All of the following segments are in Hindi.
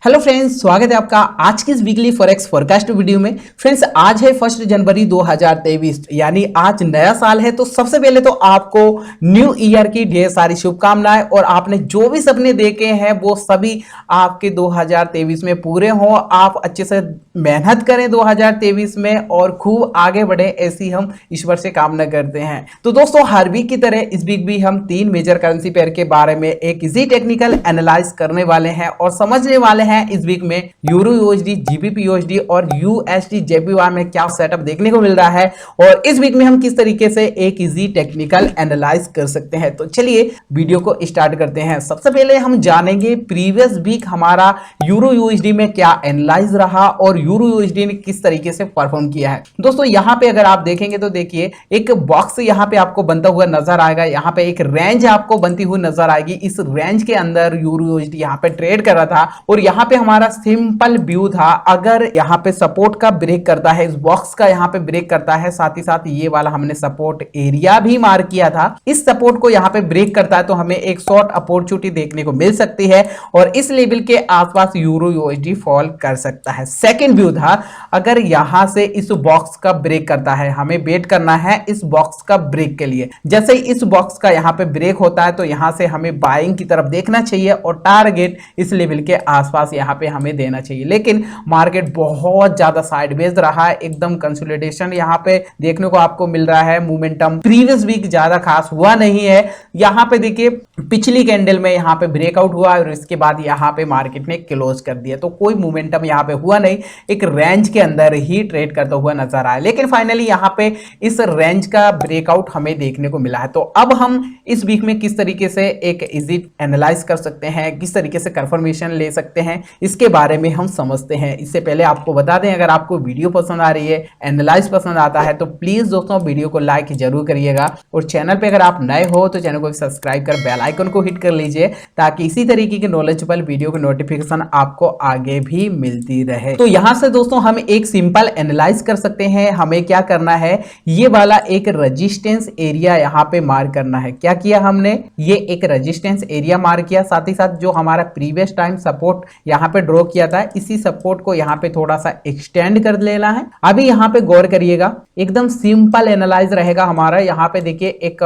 हेलो फ्रेंड्स, स्वागत है आपका आज की इस वीकली फॉरेक्स फोरकास्ट वीडियो में। फ्रेंड्स, आज है 1 जनवरी 2023 यानी आज नया साल है। तो सबसे पहले तो आपको न्यू ईयर की ढेर सारी शुभकामनाएं और आपने जो भी सपने देखे हैं वो सभी आपके 2023 में पूरे हों। आप अच्छे से मेहनत करें 2023 में और खूब आगे बढ़े, ऐसी हम ईश्वर से कामना करते हैं। तो दोस्तों, हर वीक की तरह इस वीक भी हम 3 मेजर करेंसी पेयर के बारे में एक इजी टेक्निकल एनालाइज करने वाले हैं और समझने वाले हैं इस वीक में यूरो यूएसडी, जीबीपी यूएसडी और यूएसडी जेपीवाई में क्या सेटअप देखने को मिल रहा है और इस वीक में हम किस तरीके से एक इजी टेक्निकल एनालाइज कर सकते हैं। तो चलिए वीडियो को स्टार्ट करते हैं। सबसे पहले हम जानेंगे प्रीवियस वीक हमारा यूरो यूएसडी में क्या एनालाइज रहा और यूरो यूएसडी ने किस तरीके से परफॉर्म किया है। दोस्तों, यहां पे अगर आप देखेंगे तो देखिए एक बॉक्स यहां पे आपको बनता हुआ नजर आएगा, यहां पे एक रेंज आपको बनती हुई नजर आएगी। इस रेंज के अंदर यूरो यूएसडी यहां पे ट्रेड कर रहा था और यहां पे हमारा सिंपल व्यू था। अगर यहां पे सपोर्ट का ब्रेक करता है, इस बॉक्स का यहां पे ब्रेक करता है, साथ ही साथ ये वाला हमने सपोर्ट एरिया भी मार्क किया था, इस सपोर्ट को यहां पे ब्रेक करता है तो हमें एक शॉर्ट अपॉर्चुनिटी देखने को मिल सकती है और इस लेवल के आसपास यूरो यूएसडी फॉल कर सकता है। सेकंड व्यू था, अगर यहां से इस बॉक्स का ब्रेक करता है, हमें वेट करना है इस बॉक्स का ब्रेक के लिए। जैसे ही इस बॉक्स का यहां पे ब्रेक होता है तो यहां से हमें बाइंग की तरफ देखना चाहिए और टारगेट इस लेवल के आसपास यहां पे हमें देना चाहिए। लेकिन मार्केट बहुत ज्यादा साइडवेज रहा है, एकदम कंसोलिडेशन यहां पे देखने को आपको मिल रहा है। मोमेंटम प्रीवियस वीक ज्यादा खास हुआ नहीं है। यहां पे देखिए पिछली कैंडल में यहां पे ब्रेकआउट हुआ और इसके बाद यहां पे मार्केट ने क्लोज कर दिया, तो कोई मोमेंटम यहां पे हुआ नहीं, एक रेंज के अंदर ही ट्रेड करता हुआ नजर आया। लेकिन फाइनली यहां पे इस रेंज का ब्रेकआउट हमें देखने को मिला है। तो अब हम इस वीक में किस तरीके से एक इजी एनालाइज कर सकते हैं, किस तरीके से कंफर्मेशन ले सकते हैं, इसके बारे में हम समझते हैं। इससे पहले आपको बता दें, अगर आपको वीडियो पसंद आ रही है, एनालाइज पसंद आता है तो प्लीज दोस्तों वीडियो को लाइक जरूर करिएगा और चैनल पे अगर आप नए हो तो चैनल को सब्सक्राइब कर बेल आइकन को हिट कर लीजिए ताकि इसी तरीके के नॉलेजेबल वीडियो की नोटिफिकेशन आपको आगे भी मिलती रहे। तो यहां से दोस्तों हम एक सिंपल एनालाइज कर सकते हैं। हमें क्या करना है, ये वाला एक रेजिस्टेंस एरिया यहां पे मार्क करना है। क्या किया हमने, ये एक रेजिस्टेंस एरिया मार्क किया, साथ ही साथ जो हमारा प्रीवियस टाइम सपोर्ट यहां पे ड्रॉ किया था, इसी सपोर्ट को यहां पे थोड़ा सा एक्सटेंड कर लेना है। अभी यहां पे गौर करिएगा, एकदम सिंपल एनालाइज रहेगा हमारा। यहां पे देखिए एक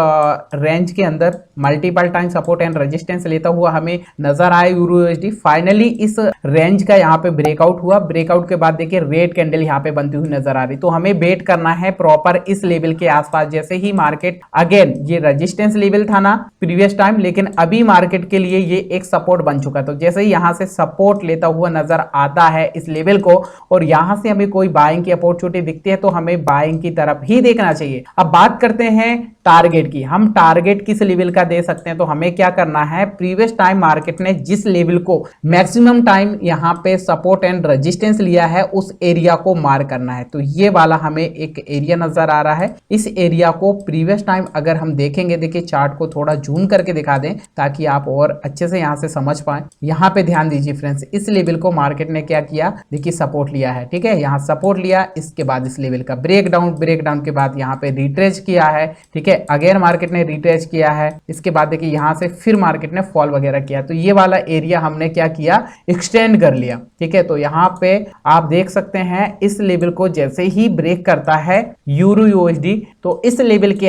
रेंज के अंदर multiple time support and resistance लेता हुआ हमें नजर आया यूरो यूएसडी। फाइनली इस रेंज का यहां पे ब्रेकआउट हुआ, ब्रेकआउट के बाद देखिए रेड कैंडल यहां पे बनती हुई नजर आ रही। तो हमें वेट करना है प्रॉपर इस लेवल के आसपास। जैसे ही मार्केट अगेन, ये रेजिस्टेंस लेवल था ना प्रीवियस टाइम, लेकिन अभी मार्केट के लिए ये एक सपोर्ट बन चुका। तो जैसे ही यहां से सपोर्ट लेता हुआ नजर आता है इस लेवल को और यहां से हमें कोई बाइंग की अपॉर्चुनिटी दिखती है तो हमें बाइंग की तरफ ही देखना चाहिए। अब बात करते हैं टारगेट की। हम टारगेट किस लेवल का दे सकते हैं, तो हमें क्या करना है, प्रीवियस टाइम मार्केट ने जिस लेवल को मैक्सिमम टाइम यहां पे सपोर्ट एंड रेजिस्टेंस लिया है उस एरिया को मार्क करना है। तो ये वाला हमें एक एरिया नजर आ रहा है, इस एरिया को प्रीवियस टाइम अगर हम देखेंगे, देखिए चार्ट को थोड़ा जूम करके दिखा दें ताकि आप और अच्छे से यहां से समझ पाए। यहां पे ध्यान दीजिए फ्रेंड्स, इस लेवल को मार्केट ने क्या किया, देखिए सपोर्ट लिया है, ठीक है, यहां सपोर्ट लिया, इसके बाद इस लेवल का ब्रेकडाउन के बाद यहां पे रिट्रेस किया है, ठीक है, अगेन मार्केट ने रिट्रेस किया है, इसके बाद देखिए यहां से फिर मार्केट ने फॉल वगैरह किया। तो ये वाला एरिया हमने क्या किया, एक्सटेंड कर लिया, ठीक है। तो यहां पे आप देख सकते हैं इस लेवल को जैसे ही ब्रेक करता है यूरो यूएसडी तो इस लेवल के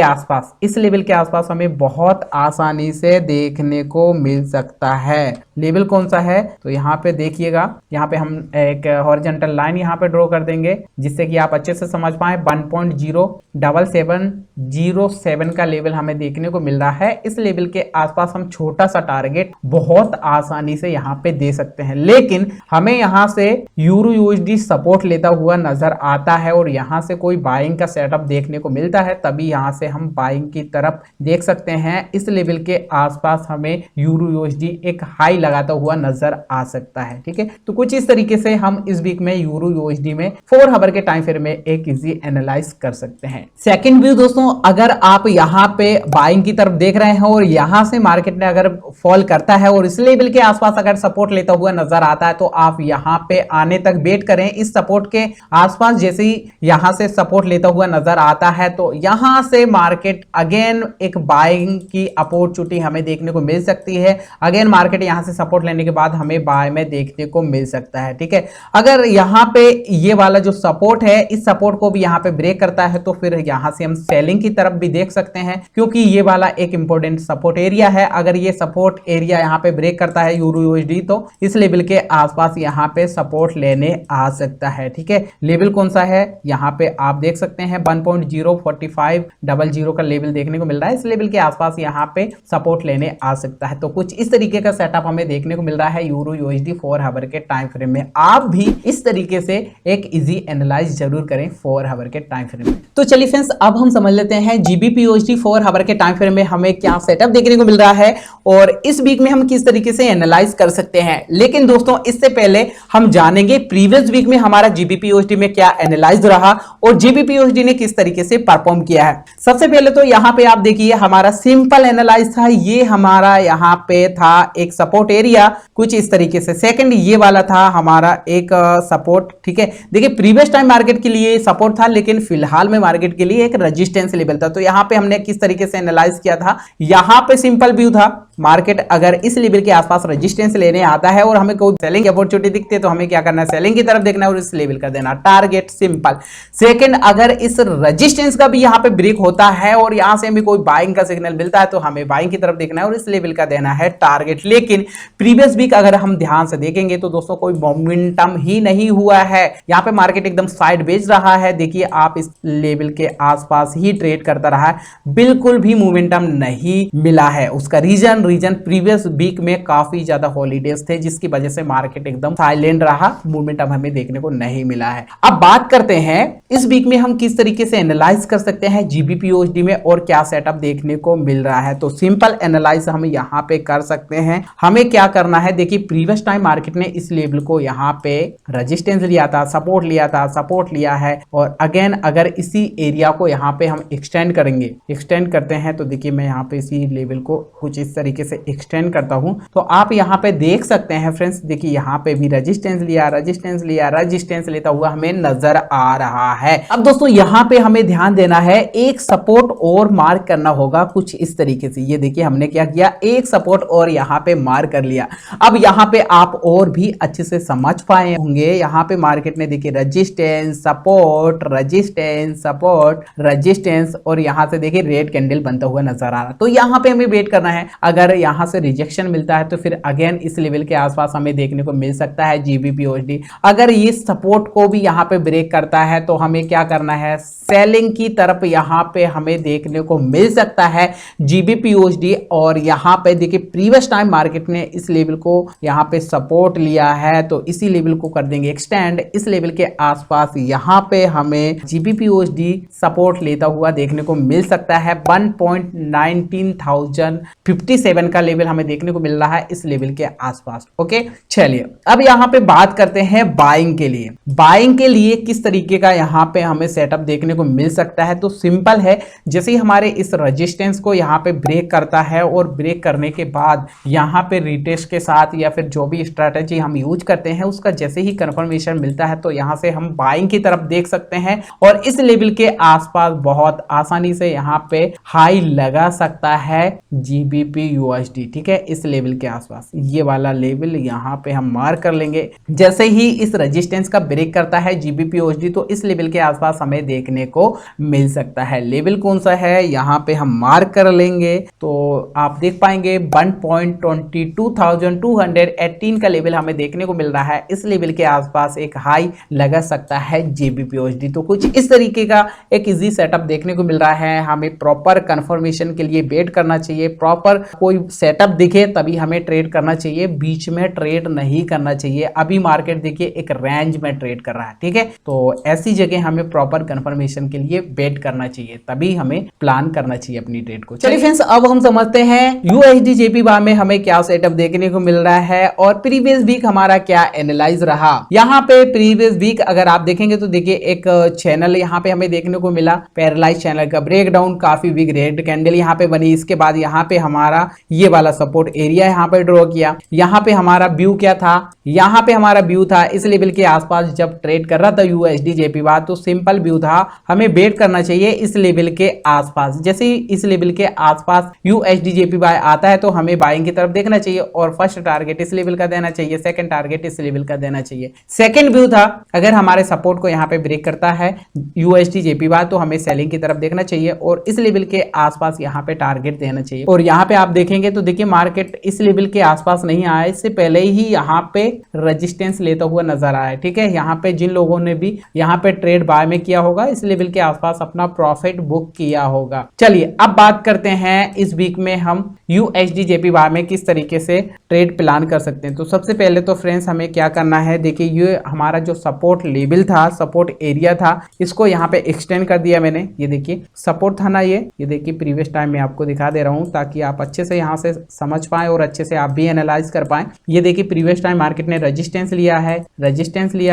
आसपास हमें बहुत आसानी से देखने को मिल सकता है। लेवल कौन सा है, तो यहाँ पे देखिएगा, यहाँ पे हम एक हॉरिजॉन्टल लाइन यहाँ पे ड्रॉ कर देंगे जिससे कि आप अच्छे से समझ पाए। 1.0707 का लेवल हमें देखने को मिल रहा है। इस लेवल के आसपास हम छोटा सा टारगेट बहुत आसानी से यहाँ पे दे सकते हैं, लेकिन हमें यहाँ से यूरो यूएसडी सपोर्ट लेता हुआ नजर आता है और यहाँ से कोई बाइंग का सेटअप देखने को मिलता है, तभी यहाँ से हम बाइंग की तरफ देख सकते हैं। इस लेवल के आसपास हमें यूरो यूएसडी एक हाई लगाता हुआ नजर आ सकता है, ठीक है। तो कुछ इस तरीके से हम इस वीक में यूरो यूएसडी में 4 आवर के टाइम फ्रेम में एक इजी एनालाइज कर सकते हैं। सेकंड व्यू दोस्तों, अगर आप यहाँ पे बाइंग की तरफ देख रहे हैं और यहां से मार्केट ने अगर फॉल करता है और इस लेवल के आसपास अगर सपोर्ट लेता हुआ नजर आता है तो आप यहां पे आने तक वेट करें। इस सपोर्ट के आसपास जैसे ही यहां से सपोर्ट लेता हुआ नजर आता है तो यहां से मार्केट अगेन एक बाइंग की अपॉर्चुनिटी हमें देखने को मिल सकती है। अगेन मार्केट यहां से से सपोर्ट लेने के बाद हमें बाय में देखने को मिल सकता है। ठीक है, अगर यहाँ पे ये वाला जो सपोर्ट है इस सपोर्ट को भी यहाँ पे ब्रेक करता है तो फिर यहाँ से हम सेलिंग की तरफ भी देख सकते हैं, क्योंकि ये वाला एक इंपॉर्टेंट सपोर्ट एरिया है। अगर ये सपोर्ट एरिया यहाँ पे ब्रेक करता है यूरो यूएसडी तो इस लेवल के आसपास यहाँ पे सपोर्ट लेने आ सकता है। ठीक है, लेवल कौन सा है यहाँ पे आप देख सकते हैं 1.04500 का लेवल देखने को मिल रहा है। इस लेवल के आसपास यहाँ पे सपोर्ट लेने आ सकता है। तो कुछ इस तरीके का सेटअप हमें देखने को मिल रहा है यूरो यूएसडी 4 आवर के टाइम फ्रेम में। आप भी इस तरीके से एक इजी एनालाइज जरूर करें 4 आवर के टाइम फ्रेम में। तो चलिए फ्रेंड्स, अब हम समझ लेते हैं जीबीपी यूएसडी 4 आवर के टाइम फ्रेम में हमें क्या सेटअप देखने को मिल रहा है और इस वीक में हम किस तरीके से एनालाइज कर सकते हैं। लेकिन दोस्तों इससे पहले हम जानेंगे प्रीवियस वीक में हमारा जीबीपी यूएसडी में क्या एनालाइज रहा और जीबीपी यूएसडी ने किस तरीके से परफॉर्म किया है। सबसे पहले तो यहाँ पे आप देखिए हमारा सिंपल एनालाइज था, ये हमारा यहाँ पे था एक सपोर्ट एरिया कुछ इस तरीके से। सेकंड ये वाला था हमारा एक सपोर्ट। ठीक है, देखिए प्रीवियस टाइम मार्केट के लिए सपोर्ट था लेकिन फिलहाल में मार्केट के लिए एक रेजिस्टेंस लेवल था। तो यहाँ पे हमने किस तरीके से एनालाइज किया था, यहाँ पे सिंपल व्यू था, मार्केट अगर इस लेवल के आसपास रेजिस्टेंस लेने आता है और हमें कोई सेलिंग अपॉर्चुनिटी दिखती है तो हमें क्या करना है, सेलिंग की तरफ देखना है और इस लेवल का देना टारगेट, सिंपल। सेकंड, अगर इस रेजिस्टेंस का भी यहाँ पे ब्रेक होता है और यहाँ से हमें कोई बाइंग का सिग्नल मिलता है तो हमें बाइंग की तरफ देखना है और इस लेवल का देना है टारगेट। लेकिन प्रीवियस वीक अगर हम ध्यान से देखेंगे तो दोस्तों कोई मोमेंटम ही नहीं हुआ है, यहाँ पे मार्केट एकदम साइड बेच रहा है। देखिए आप इस लेवल के आसपास ही ट्रेड करता रहा है, बिल्कुल भी मोमेंटम नहीं मिला है। उसका रीजन प्रीवियस वीक में काफी ज्यादा हॉलीडेज थे जिसकी वजह से मार्केट एकदम साइलेंट रहा, मोमेंटम हमें देखने को नहीं मिला है। अब बात करते हैं इस वीक में हम किस तरीके से एनालाइज कर सकते हैं जीबीपी यूएसडी में और क्या सेटअप देखने को मिल रहा है। तो सिंपल एनालाइज हम यहाँ पे कर सकते हैं। हमें क्या करना है, देखिए प्रीवियस टाइम मार्केट ने इस लेवल को यहाँ पे रेजिस्टेंस लिया था, सपोर्ट लिया था, सपोर्ट लिया है और अगेन अगर इसी एरिया को यहाँ पे हम एक्सटेंड करेंगे, एक्सटेंड करते हैं तो देखिए मैं यहाँ पे इसी लेवल को कुछ इस तरीके से एक्सटेंड करता हूं तो आप यहाँ पे देख सकते हैं फ्रेंड्स, देखिए यहाँ पे भी रेजिस्टेंस लिया, रेजिस्टेंस लिया, रेजिस्टेंस लेता हुआ हमें नजर आ रहा है। अब दोस्तों यहाँ पे हमें ध्यान देना है, एक सपोर्ट और मार्क करना होगा कुछ इस तरीके से। ये देखिए हमने क्या किया, एक सपोर्ट और यहाँ पे मार्क कर लिया। अब यहाँ पे आप और भी अच्छे से समझ पाए होंगे, यहाँ पे मार्केट ने देखिए resistance, support, resistance, support, resistance और यहाँ से देखिए रेड कैंडल बनता हुआ नजर आ रहा। तो यहाँ पे हमें वेट करना है, अगर यहाँ से रिजेक्शन मिलता है तो फिर अगेन इस लेवल के आसपास हमें देखने को मिल सकता है जीबीपी यूएसडी। अगर ये सपोर्ट को भी यहाँ पे ब्रेक करता है तो हमें क्या करना है, सेलिंग की तरफ यहाँ पे हमें देखने को मिल सकता है जीबीपी यूएसडी। और यहाँ पे देखिए प्रीवियस टाइम मार्केट ने इस लेवल को यहाँ पे सपोर्ट लिया है तो इसी लेवल को कर देंगे एक्सटेंड। इस लेवल के आसपास यहाँ पे हमें जीबीपी यूएसडी सपोर्ट लेता हुआ देखने को मिल सकता है। 1.19057 का लेवल हमें देखने को मिल रहा है इस लेवल के आसपास। ओके, चलिए अब यहाँ पे बात करते हैं बाइंग के लिए। बाइंग के लिए किस तरीके का यहाँ पे हमें सेटअप देखने को मिल सकता है, तो सिंपल है, जैसे ही हमारे इस रेजिस्टेंस को यहाँ पे ब्रेक करता है और ब्रेक करने के बाद यहाँ पे रिटेस्ट के साथ या फिर जो भी स्ट्रैटेजी हम यूज करते हैं उसका जैसे ही कंफर्मेशन मिलता है तो यहाँ से हम बाइंग की तरफ देख सकते हैं और इस लेवल के आसपास बहुत आसानी से यहाँ पे हाई लगा सकता है जीबीपी यूएसडी। ठीक है, इस लेवल के आसपास ये वाला लेवल यहाँ पे हम मार्क कर लेंगे। जैसे ही इस रेजिस्टेंस का ब्रेक करता है जीबीपी यूएसडी तो इस लेवल के आसपास हमें देखने को मिल सकता है। लेवल कौन सा है यहाँ पे हम मार्क कर लेंगे तो आप देख पाएंगे 1.22,218 का लेवल हमें देखने को मिल रहा है। इस लेवल के आसपास एक हाई लगा सकता है जीबीपी यूएसडी। तो कुछ इस तरीके का एक इजी सेटअप देखने को मिल रहा है। हमें प्रॉपर कंफर्मेशन के लिए वेट करना चाहिए, प्रॉपर कोई सेटअप दिखे तभी हमें ट्रेड करना चाहिए, बीच में ट्रेड नहीं करना चाहिए। अभी मार्केट देखिए एक रेंज में ट्रेड कर रहा है। ठीक है, तो ऐसी जगह हमें प्रॉपर कंफर्मेशन के लिए वेट करना चाहिए, तभी हमें प्लान करना चाहिए अपनी ट्रेड को। चलिए फ्रेंड्स, अब हम समझते हैं यूएसडी जेपी बार में हमें क्या सेटअप देखने को मिल रहा है और प्रीवियस वीक हमारा क्या एनालाइज रहा। यहाँ पे प्रीवियस वीक अगर आप देखेंगे तो देखिए एक चैनल यहाँ पे हमें देखने को मिला, पैरालाइज चैनल का ब्रेकडाउन, काफी बिग रेड कैंडल यहाँ पे बनी। इसके बाद यहाँ पे हमारा ये वाला सपोर्ट एरिया यहाँ पे ड्रॉ किया। यहाँ पे हमारा व्यू क्या था, यहाँ पे हमारा व्यू था इस लेवल के आसपास जब ट्रेड कर रहा था यूएसडी जेपीवाई, तो सिंपल व्यू था हमें वेट करना चाहिए इस लेवल के आसपास। जैसे ही इस लेवल के आसपास यूएसडी जेपीवाई आता है तो हमें बाइंग की तरफ देखना चाहिए और फर्स्ट टारगेट इस लेवल का देना चाहिए, सेकंड टारगेट इस लेवल का देना चाहिए। सेकंड व्यू था अगर हमारे सपोर्ट को यहाँ पे ब्रेक करता है यूएसडी जेपीवाई तो हमें सेलिंग की तरफ देखना चाहिए और इस लेवल के आसपास यहाँ पे टारगेट देना चाहिए। और यहाँ पे आप देखेंगे तो देखिए मार्केट इस लेवल के आसपास नहीं आया, इससे पहले ही यहाँ पे रेजिस्टेंस लेता हुआ नजर आया। ठीक है, यहाँ पे जिन लोगों ने भी यहाँ पे ट्रेड बाय में किया होगा इस लेवल के आसपास अपना प्रॉफिट बुक किया होगा। चलिए अब बात करते हैं इस वीक में हम यूएसडी जेपीवाई में किस तरीके से ट्रेड प्लान कर सकते हैं। तो सबसे पहले तो फ्रेंड्स हमें क्या करना है, देखिए ये हमारा जो सपोर्ट लेवल था, सपोर्ट एरिया था, इसको यहाँ पे एक्सटेंड कर दिया मैंने। ये देखिए सपोर्ट था ना, ये देखिए प्रीवियस टाइम में आपको दिखा दे रहा हूँ ताकि आप अच्छे से यहाँ से समझ पाए और अच्छे से आप भी एनालाइज कर पाए। ये देखिए प्रीवियस टाइम मार्केट ने रेजिस्टेंस लिया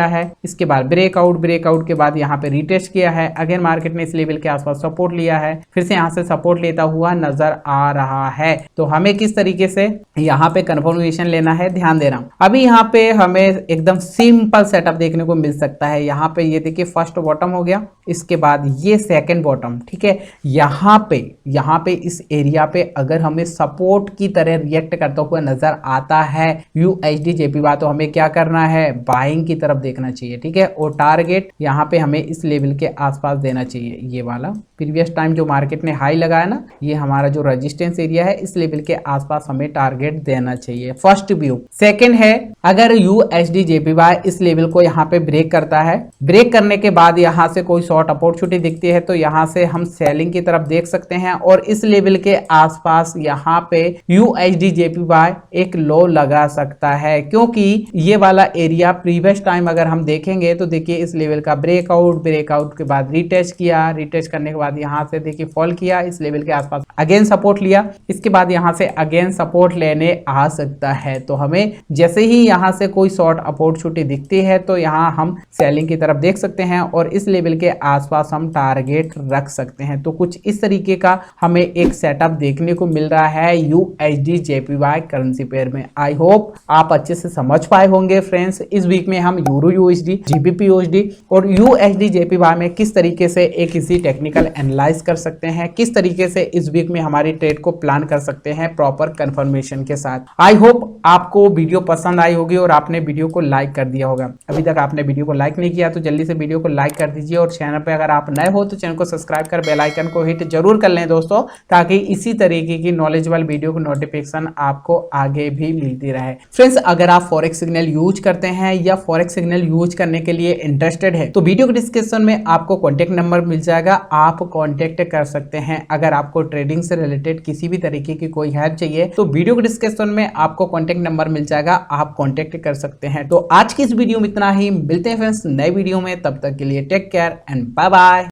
है, इसके बाद ब्रेकआउट के बाद यहाँ पे रिटेस्ट किया है, अगेन मार्केट ने इस लेवल के आसपास सपोर्ट लिया है, फिर से यहाँ से सपोर्ट लेता हुआ नजर आ रहा है। तो हमें किस तरीके से यहाँ पे कंफर्मेशन लेना है, ध्यान देना। अभी यहाँ पे हमें एकदम सिंपल सेटअप देखने को मिल सकता है। यहाँ पे ये देखिए फर्स्ट बॉटम हो गया, इसके बाद ये सेकंड बॉटम। ठीक है, यहाँ पे इस एरिया पे अगर हमें सपोर्ट की तरह रिएक्ट करता हुआ नजर आता है यूएसडी जेपीवाई तो हमें क्या करना है, बाइंग की तरफ देखना चाहिए। ठीक है, और टारगेट यहाँ पे हमें इस लेवल के आसपास देना चाहिए। ये वाला प्रीवियस टाइम जो मार्केट ने हाई लगाया ना, ये हमारा जो रेजिस्टेंस एरिया है, इस लेवल के आसपास हमें टारगेट देना चाहिए। First view. सेकंड है अगर यूएसडी जेपीवाई इस लेवल को यहाँ पे ब्रेक करता है, ब्रेक करने के बाद यहाँ से कोई शॉर्ट अपॉर्चुनिटी दिखती है तो यहाँ से हम सेलिंग की तरफ देख सकते हैं और इस लेवल के आसपास यहाँ पे यूएसडी जेपीवाई एक लो लगा सकता है, क्योंकि ये वाला एरिया प्रीवियस टाइम अगर हम देखेंगे तो देखिए इस लेवल का ब्रेकआउट के बाद रिटेस्ट किया, रिटेस्ट करने के बाद यहाँ से देखिए फॉल किया, इस लेवल के आसपास अगेन सपोर्ट लिया, इसके बाद यहाँ से अगेन सपोर्ट लेने आ सकता है। तो हमें जैसे ही यहाँ से कोई शॉर्ट अपॉर्चुनिटी दिखती है तो यहाँ हम सेलिंग की तरफ देख सकते हैं और इस लेवल के आसपास हम टारगेट रख सकते हैं। तो कुछ इस तरीके का हमें एक सेटअप देखने को मिल रहा है यूएसडी जेपीवाई करेंसी पेयर में। आई होप आप अच्छे से समझ पाए होंगे फ्रेंड्स। इस वीक में हम यूरो यूएसडी, जीबीपी यूएसडी और यूएसडी जेपीवाई में किस तरीके से एक इसी टेक्निकल एनालाइज कर सकते हैं, किस तरीके से इस वीक में हमारी ट्रेड को प्लान कर सकते हैं प्रॉपर कंफर्मेशन के साथ। आई होप आपको वीडियो पसंद आई होगी और आपने वीडियो को लाइक कर दिया होगा। अभी तक आपने वीडियो को लाइक नहीं किया तो जल्दी से वीडियो को लाइक कर दीजिए और चैनल पे अगर आप नए हो तो चैनल को सब्सक्राइब कर बेल आइकन को हिट जरूर कर लें दोस्तों, ताकि इसी तरीके की नॉलेजेबल वीडियो को नोटिफिकेशन आपको आगे भी मिलती रहे। फ्रेंड्स अगर आप फॉरेक्स सिग्नल यूज करते हैं या फॉरेक्स सिग्नल यूज करने के लिए इंटरेस्टेड है तो वीडियो के डिस्क्रिप्शन में आपको कॉन्टेक्ट नंबर मिल जाएगा, आप कॉन्टेक्ट कर सकते हैं। अगर आपको ट्रेडिंग से रिलेटेड किसी भी तरीके की कोई हेल्प चाहिए तो वीडियो के डिस्क्रिप्शन में आपको कॉन्टेक्ट नंबर मिल जाएगा, आप कॉन्टेक्ट कर सकते हैं। तो आज की इस वीडियो में इतना ही, मिलते हैं फ्रेंड्स नए वीडियो में, तब तक के लिए take care and bye bye.